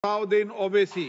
Salahuddin Owaisi.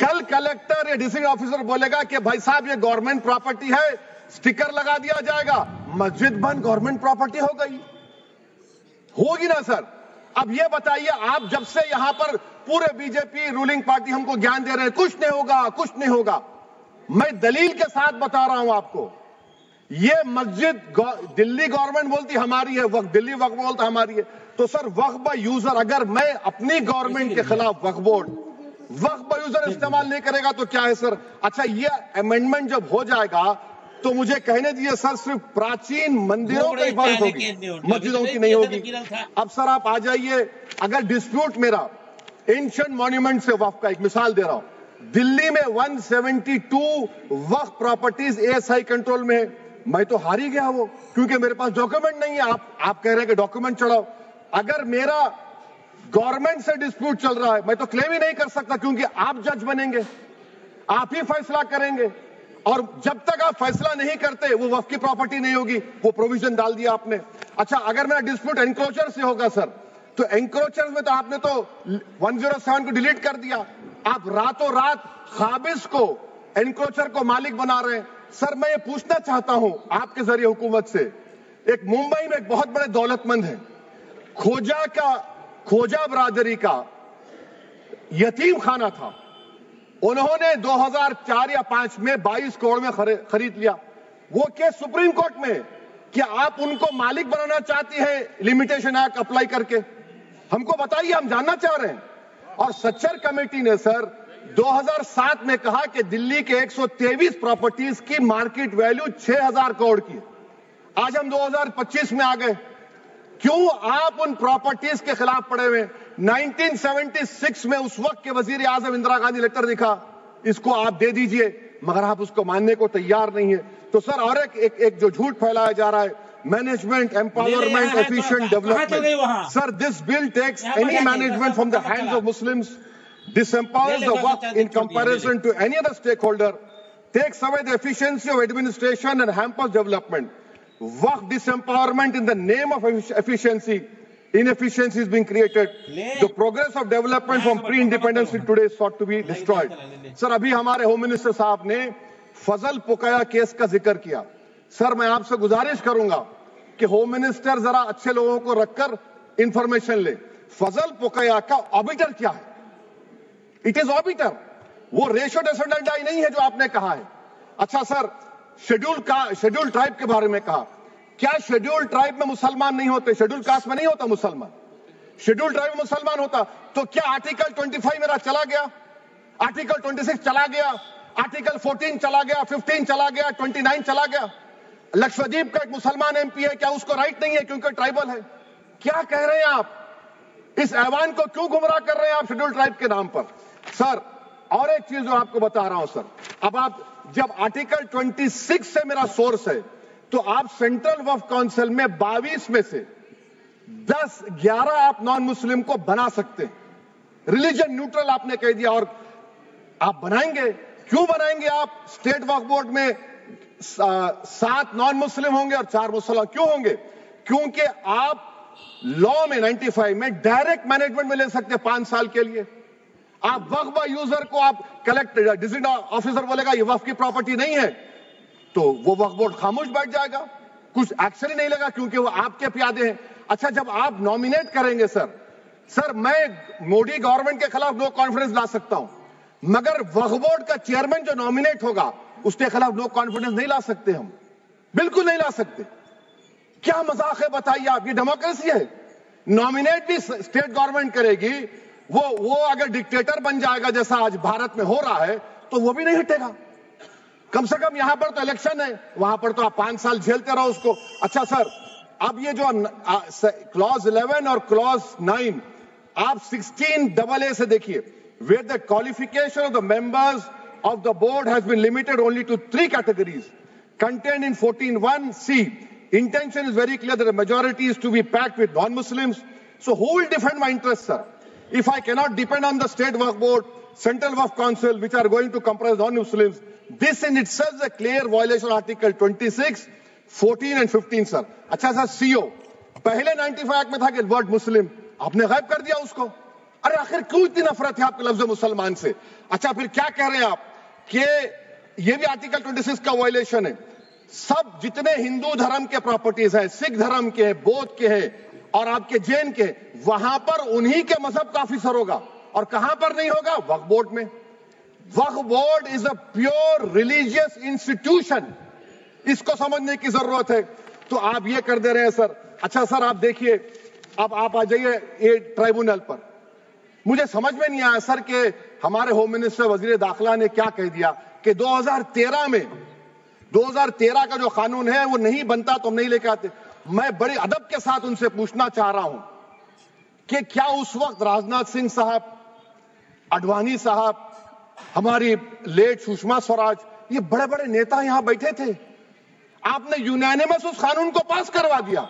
کل collector یا district officer بولے گا کہ بھائی صاحب یہ گورنمنٹ پراپرٹی ہے, سٹیکر لگا دیا جائے گا, مسجد بند گورنمنٹ پراپرٹی ہو گئی, ہوگی نا سر. اب یہ بتائیے, آپ جب سے یہاں پر پورے بی جے پی رولنگ پارٹی ہم کو گیان دے رہے ہیں کچھ نہیں ہوگا کچھ نہیں ہوگا, میں دلیل کے ساتھ بتا رہا ہوں آپ کو. یہ مسجد دلی گورنمنٹ بولتی ہماری ہے, وقف دلی وقف بولتا ہماری ہے, تو سر وقف با یوزر, اگر میں اپنی گورنمنٹ کے خلاف وقف بورڈ وقف با یوزر استعمال نہیں کرے گا تو کیا ہے سر؟ اچھا یہ امینڈمنٹ جب ہو جائے گا تو مجھے کہنے دیجیے سر, صرف پراچین مندروں کی حفاظت ہوگی, مسجدوں کی نہیں ہوگی. اب سر آپ آ جائیے, اگر ڈسپیوٹ میرا اینشنٹ مانیومنٹ سے وقف کا, ایک مثال دے رہا ہوں, دلی میں 172 وقف پراپرٹیز ASI کنٹرول میں ہے, میں تو ہار ہی گیا وہ, کیونکہ میرے پاس ڈاکیومنٹ نہیں ہے. آپ کہہ رہے ہیں کہ ڈاکیومنٹ چڑھاؤ. اگر میرا گورنمنٹ سے ڈسپیوٹ چل رہا ہے میں تو کلیم ہی نہیں کر سکتا, کیونکہ آپ جج بنیں گے, آپ ہی فیصلہ کریں گے, اور جب تک آپ فیصلہ نہیں کرتے وہ وقف کی پراپرٹی نہیں ہوگی. وہ پروویژن ڈال دیا آپ نے. اچھا اگر میرا ڈسپیوٹ انکروچر سے ہوگا سر, تو انکروچر میں تو آپ نے تو 107 کو ڈیلیٹ کر دیا, آپ راتوں رات قابض کو انکروچر کو مالک بنا رہے ہیں. سر میں یہ پوچھنا چاہتا ہوں آپ کے ذریعے حکومت سے, ایک ممبئی میں ایک بہت بڑے دولت مند ہیں, کھوجا برادری کا یتیم خانہ تھا, انہوں نے 2004 یا 2005 میں 22 کروڑ میں خرید لیا. وہ کیس سپریم کورٹ میں, کیا آپ ان کو مالک بنانا چاہتی ہیں لمیٹیشن ایکٹ اپلائی کر کے؟ ہم کو بتائیے, ہم جاننا چاہ رہے ہیں. اور سچر کمیٹی نے سر 2007 میں کہا کہ دلی کے 123 پراپرٹیز کی مارکیٹ ویلیو 6000 کروڑ کی. آج ہم 2025 میں آ گئے, کیوں آپ ان پراپرٹیز کے خلاف پڑے ہوئے؟ 1976 میں اس وقت کے وزیر اعظم اندرا گاندھی لیٹر لکھا, اس کو آپ دے دیجئے, مگر آپ اس کو ماننے کو تیار نہیں ہے. تو سر اور ایک جو جھوٹ پھیلایا جا رہا ہے, management empowerment efficient development. Sir this bill takes any management from the hands of Muslims, disempowers the waqf in comparison to any other stakeholder, takes away the efficiency of administration and hampers development. Waqf disempowerment in the name of efficiency, inefficiency is being created. The progress of development from pre-independence to today is sought to be destroyed. Sir, ابھی ہمارے home minister صاحب نے فضل پوکیا case کا ذکر کیا. سر میں آپ سے گزارش کروں گا کہ ہوم منسٹر ذرا اچھے لوگوں کو رکھ کر انفارمیشن لے. فضل پوکیا کا آبیٹر کیا ہے؟ اٹ از آبیٹر, وہ ریشو ڈیسنڈنٹ نہیں ہے جو آپ نے کہا ہے. اچھا سر, شیڈول ٹرائب کے بارے میں کہا, کیا شیڈول ٹرائب میں مسلمان نہیں ہوتے؟ شیڈول کاسٹ میں نہیں ہوتا مسلمان, شیڈول ٹرائب میں مسلمان ہوتا. تو کیا آرٹیکل 25 میرا چلا گیا, آرٹیکل 26 چلا گیا, آرٹیکل 14 چلا گیا, 15 چلا گیا, 29 چلا گیا؟ لکشدیپ کا ایک مسلمان ایم پی ہے, کیا اس کو رائٹ نہیں ہے کیونکہ ٹرائبل ہے؟ کیا کہہ رہے ہیں آپ؟ اس ایوان کو کیوں گمراہ کر رہے ہیں آپ شیڈول ٹرائب کے نام پر؟ سر اور ایک چیز جو آپ کو بتا رہا ہوں سر, اب آپ جب آرٹیکل 26 سے میرا سورس ہے, تو آپ سینٹرل وقف کونسل میں 22 میں سے 11 آپ نان مسلم کو بنا سکتے ہیں. ریلیجن نیوٹرل آپ نے کہہ دیا, اور آپ بنائیں گے. کیوں بنائیں گے آپ؟ اسٹیٹ وقف بورڈ میں 7 نان مسلم ہوں گے اور 4 مسلمان. کیوں ہوں گے؟ کیونکہ آپ لا میں 95 میں ڈائریکٹ مینجمنٹ میں لے سکتے 5 سال کے لیے. آپ وقف با یوزر کو آپ کلیکٹر ڈسٹرکٹ آفیسر بولے گا یہ وقف کی پراپرٹی نہیں ہے, تو وہ وقف بورڈ خاموش بیٹھ جائے گا, کچھ ایکشن ہی نہیں لگا, کیونکہ وہ آپ کے پیادے ہیں. اچھا جب آپ نامینیٹ کریں گے سر میں مودی گورنمنٹ کے خلاف نو کانفیڈنس لا سکتا ہوں, مگر وقف بورڈ کا چیئرمین جو نامینیٹ ہوگا اس کے خلاف نو کانفیڈنس نہیں لا سکتے, ہم بالکل نہیں لا سکتے. کیا مذاق ہے بتائیے آپ؟ یہ ڈیموکریسی ہے. نامینیٹ بھی اسٹیٹ گورنمنٹ کرے گی, وہ اگر ڈکٹیٹر بن جائے گا جیسا آج بھارت میں ہو رہا ہے تو وہ بھی نہیں ہٹے گا. کم سے کم یہاں پر تو الیکشن ہے, وہاں پر تو آپ 5 سال جھیلتے رہو اس کو. اچھا سر, اب یہ جو کلوز 11 اور کلوز 9 آپ 16AA سے دیکھیے, where the qualification of the members of the board has been limited only to 3 categories contained in 14(1)(c). Intention is very clear that the majority is to be packed with non-Muslims. So who will defend my interests, sir? If I cannot depend on the state waqf board, central waqf council, which are going to comprise non-Muslims, this in itself is a clear violation of Article 26, 14 and 15, sir. اچھا سر, CO پہلے 95 act میں تھا کہ word مسلم, آپ نے غائب کر دیا اس کو. ارے آخر کیوں اتنی نفرت ہے آپ کے لفظ مسلمان سے؟ اچھا پھر کیا کہہ رہے ہیں آپ کہ یہ بھی آرٹیکل 26 کا وائلیشن ہے. سب جتنے ہندو دھرم کے پراپرٹیز ہیں، سکھ دھرم کے، بودھ کے ہیں اور آپ کے جین کے، وہاں پر انہی کے مذہب کا آفیسر ہوگا. اور کہاں پر نہیں ہوگا؟ وقف بورڈ میں. Waqf board is a pure religious institution. اس کو سمجھنے کی ضرورت ہے. تو آپ یہ کر دے رہے ہیں سر. اچھا سر آپ دیکھیے، اب آپ آ جائیے یہ ٹرائبونل پر. مجھے سمجھ میں نہیں آیا سر کہ ہمارے ہوم منسٹر وزیر داخلہ نے کیا کہہ دیا کہ 2013 کا جو قانون ہے وہ نہیں بنتا تو ہم نہیں لے کے آتے. میں بڑے ادب کے ساتھ ان سے پوچھنا چاہ رہا ہوں کہ کیا اس وقت راجناتھ سنگھ صاحب، اڈوانی صاحب، ہماری لیٹ سشما سوراج، یہ بڑے بڑے نیتا یہاں بیٹھے تھے؟ آپ نے یونینیمس اس قانون کو پاس کروا دیا.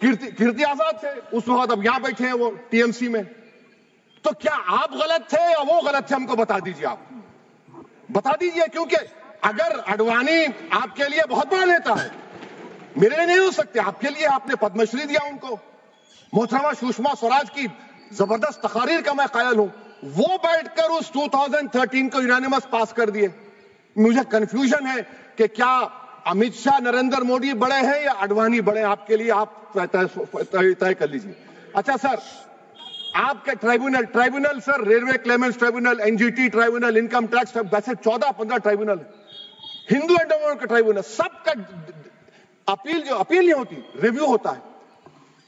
کیرتی آزاد تھے اس وقت، اب یہاں بیٹھے ہیں وہ ٹی ایم سی میں. تو کیا آپ غلط تھے یا وہ غلط تھے؟ ہم کو بتا دیجیے. آپ بتا دیجیے، کیونکہ اگر اڈوانی آپ کے لیے بہت بڑا نیتا ہے، میرے لیے نہیں ہو سکتے. آپ کے لیے آپ نے پدم شری دیا ان کو. محترمہ سشما سوراج کی زبردست تقاریر کا میں قائل ہوں. وہ بیٹھ کر اس 2013 کو یونینیمس پاس کر دیے. مجھے کنفیوژن ہے کہ کیا امت شاہ، نریندر مودی بڑے ہیں یا اڈوانی بڑے ہیں؟ آپ کے لیے آپ طے کر لیجیے. اچھا سر، آپ کے tribunal sir, railway claimants tribunal, N G T tribunal, income tax, ویسے 14-15 ٹرائبونل، ہندو اینڈ کا ٹرائبونل، سب کا اپیل نہیں ہوتی، ریویو ہوتا ہے.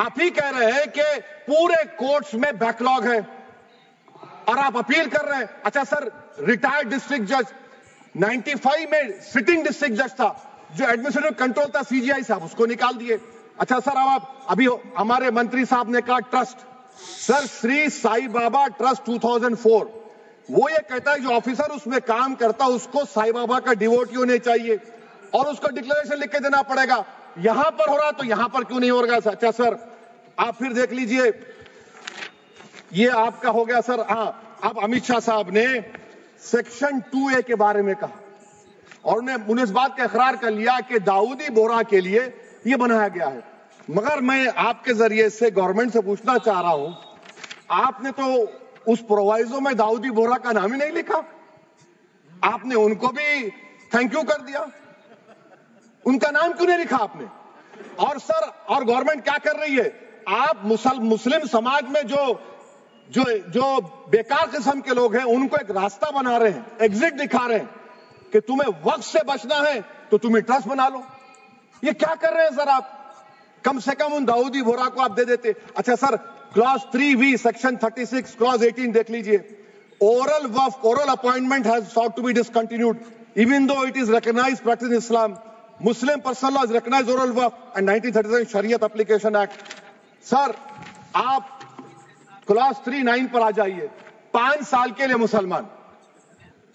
آپ ہی کہہ رہے ہیں کہ پورے کورٹس میں بیک لاگ ہے اور آپ اپیل کر رہے ہیں. اچھا سر، ریٹائرڈ ڈسٹرکٹ جج 95 میں سٹنگ ڈسٹرکٹ جج تھا، جو ایڈمنسٹریٹو کنٹرول تھا سی جی آئی صاحب، اس کو نکال دیے. اچھا سر، ابھی ہمارے منتری صاحب نے کہا ٹرسٹ، سر شری سائی بابا ٹرسٹ 2004، وہ یہ کہتا ہے جو آفیسر اس میں کام کرتا اس کو سائی بابا کا ڈیووٹی ہونے چاہیے اور اس کو ڈکلیریشن لکھ کے دینا پڑے گا. یہاں پر ہو رہا تو یہاں پر کیوں نہیں ہو رہا؟ اچھا سر، آپ پھر دیکھ لیجئے، یہ آپ کا ہو گیا سر. ہاں، اب امت شاہ صاحب نے سیکشن 2A کے بارے میں کہا اور انہوں نے اس بات کا اقرار کر لیا کہ داؤدی بورہ کے لیے یہ بنایا گیا ہے. مگر میں آپ کے ذریعے سے گورنمنٹ سے پوچھنا چاہ رہا ہوں، آپ نے تو اس پرووائزو میں داؤدی بورہ کا نام ہی نہیں لکھا. آپ نے ان کو بھی تھینک یو کر دیا، ان کا نام کیوں نہیں لکھا آپ نے؟ اور سر، اور گورنمنٹ کیا کر رہی ہے؟ آپ مسلم سماج میں جو بیکار قسم کے لوگ ہیں ان کو ایک راستہ بنا رہے ہیں، ایگزٹ دکھا رہے ہیں کہ تمہیں وقت سے بچنا ہے تو تمہیں ٹرسٹ بنا لو. یہ کیا کر رہے ہیں سر آپ؟ کم سے کم ان داؤدی بورہ کو آپ دے دیتے. اچھا سر، کلاس 3V سیکشن 36 کلاس 18 دیکھ لیجئے. Oral وقف، oral appointment has sought to be discontinued even though it is recognized practice in Islam. Muslim personal law has recognized oral waqf and 1937 Shariat Application Act. سر آپ class 3-9 پر آ جائیے. 5 سال کے لیے مسلمان.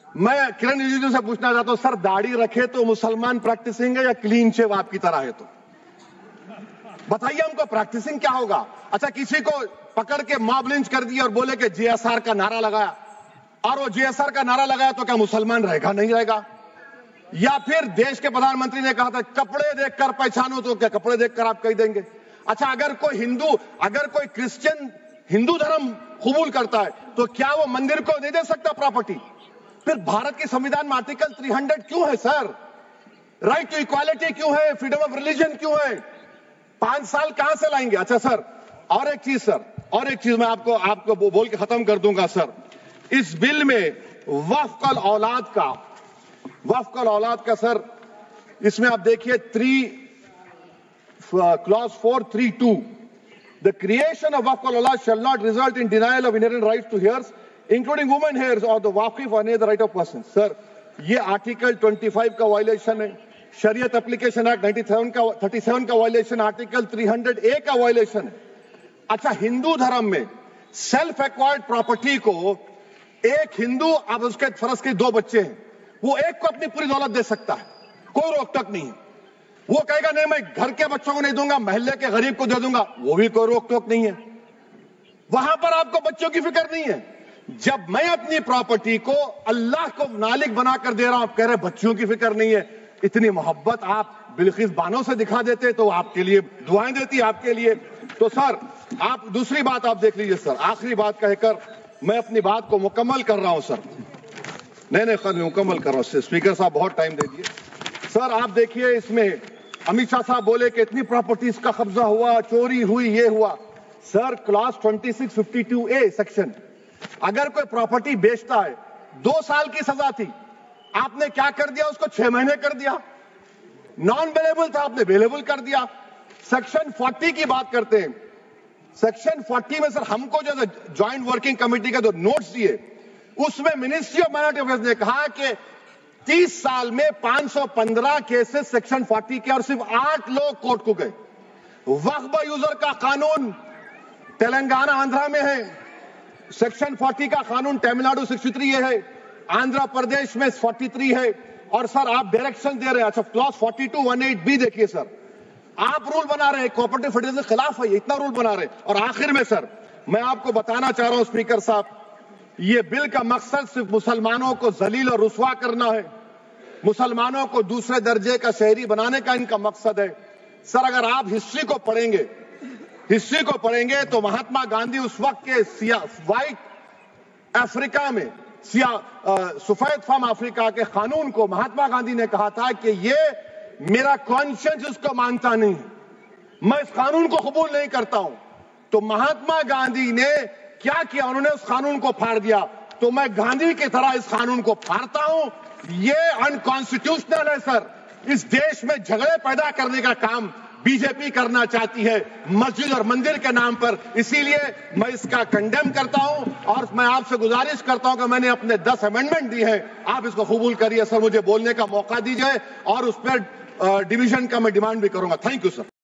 میں کرن رجیجو سے پوچھنا چاہتا ہوں، سر داڑھی رکھے تو مسلمان پریکٹسنگ ہے یا کلین شیو آپ کی طرح ہے؟ تو بتائیے ہم کو پریکٹسنگ کیا ہوگا؟ اچھا، کسی کو پکڑ کے ماب لنچ کر دیا اور بولے کہ جے ایس آر کا نعرہ لگایا، اور وہ جے ایس آر کا نعرہ لگایا تو کیا مسلمان رہے گا؟ نہیں رہے گا. یا پھر دیش کے پردھان منتری نے کہا تھا کپڑے دیکھ کر پہچانو، تو کیا کپڑے دیکھ کر آپ کہہ دیں گے؟ اچھا، اگر کوئی کرسچن ہندو دھرم قبول کرتا ہے تو کیا وہ مندر کو نہیں دے سکتا پراپرٹی؟ پھر بھارت کے سمویدھان میں آرٹیکل 300 کیوں ہے سر؟ رائٹ ٹو ایکوالٹی کیوں ہے؟ فریڈم آف ریلیجن کیوں ہے؟ 5 سال کہاں سے لائیں گے؟ اچھا سر، اور ایک چیز میں آپ کو بول کے ختم کر دوں گا سر. اس بل میں وقف الاولاد کا سر، اس میں آپ دیکھیے class 4(3)(2) The creation of waqf al-awlad shall not result in denial of inherent rights to heirs, including women heirs or the waqif or any other right of person. سر یہ آرٹیکل 25 کا وائلیشن ہے، شریعت اپلیکیشن ایکٹ 37 کا violation, article 300A کا violation ہے. اچھا، ہندو دھرم میں سیلف ایکوائرڈ پراپرٹی کو ایک ہندو، اب اس کے فرض کے 2 بچے ہیں، وہ ایک کو اپنی پوری دولت دے سکتا ہے، کوئی روک ٹوک نہیں ہے. وہ کہے گا نہیں میں گھر کے بچوں کو نہیں دوں گا، محلے کے غریب کو دے دوں گا، وہ بھی کوئی روک ٹوک نہیں ہے. وہاں پر آپ کو بچوں کی فکر نہیں ہے. جب میں اپنی پراپرٹی کو اللہ کو مالک بنا کر دے رہا ہوں، آپ کہہ رہے بچوں کی فکر نہیں ہے. اتنی محبت آپ بلقیس بانو سے دکھا دیتے تو آپ کے لیے دعائیں دیتی آپ کے لیے. تو سر آپ دوسری بات آپ دیکھ لیجئے سر, آخری بات کہہ کر میں اپنی بات کو مکمل کر رہا ہوں سر. نہیں خود مکمل کر رہا ہوں. اسپیکر صاحب بہت ٹائم دے دیے. سر آپ دیکھیے اس میں امت شاہ صاحب بولے کہ اتنی پراپرٹیز کا قبضہ ہوا, چوری ہوئی, یہ ہوا. سر کلاس 2652A سیکشن, اگر کوئی پراپرٹی بیچتا ہے 2 سال کی سزا تھی, آپ نے کیا کر دیا, اس کو 6 مہینے کر دیا. نان بیلیبل تھا, آپ نے بیلیبل کر دیا. سیکشن 40 کی بات کرتے ہیں. سیکشن 40 میں سر ہم کو جو جوائنٹ ورکنگ کمیٹی کا جو نوٹس دیے, اس میں منسٹری آف مائنورٹی افیئرز نے کہا کہ 30 سال میں 515 کیسز سیکشن 40 کے, اور صرف 8 لوگ کورٹ کو گئے. وقف یوزر کا قانون تلنگانہ آندھرا میں ہے, سیکشن 40 کا قانون تمل ناڈو 63 یہ ہے, آندھرا پردیش میں 43 ہے. اور سر آپ ڈائریکشن دے رہے ہیں. اچھا کلاس 4218B دیکھیے سر, آپ رول بنا رہے ہیں کوآپریٹو فیڈریشن کے خلاف ہے, یہ اتنا رول بنا رہے ہیں. اور آخر میں سر میں آپ کو بتانا چاہ رہا ہوں اسپیکر صاحب, یہ بل کا مقصد صرف مسلمانوں کو ذلیل اور رسوا کرنا ہے, مسلمانوں کو دوسرے درجے کا شہری بنانے کا ان کا مقصد ہے. سر اگر آپ ہسٹری کو پڑھیں گے تو مہاتما گاندھی اس وقت کے وائٹ افریقہ میں سفید فام افریقہ کے قانون کو مہاتما گاندھی نے کہا تھا کہ یہ میرا کانشنس اس کو مانتا نہیں, میں اس قانون کو قبول نہیں کرتا ہوں. تو مہاتما گاندھی نے کیا کیا, انہوں نے اس قانون کو پھاڑ دیا. تو میں گاندھی کی طرح اس قانون کو پھاڑتا ہوں. یہ انکانسٹیٹیوشنل ہے سر. اس دیش میں جھگڑے پیدا کرنے کا کام بی جے پی کرنا چاہتی ہے مسجد اور مندر کے نام پر. اسی لیے میں اس کا کنڈیم کرتا ہوں, اور میں آپ سے گزارش کرتا ہوں کہ میں نے اپنے 10 امینڈمنٹ دی ہیں, آپ اس کو قبول کریے. سر مجھے بولنے کا موقع دیجیے, اور اس پر ڈویژن کا میں ڈیمانڈ بھی کروں گا. Thank you sir.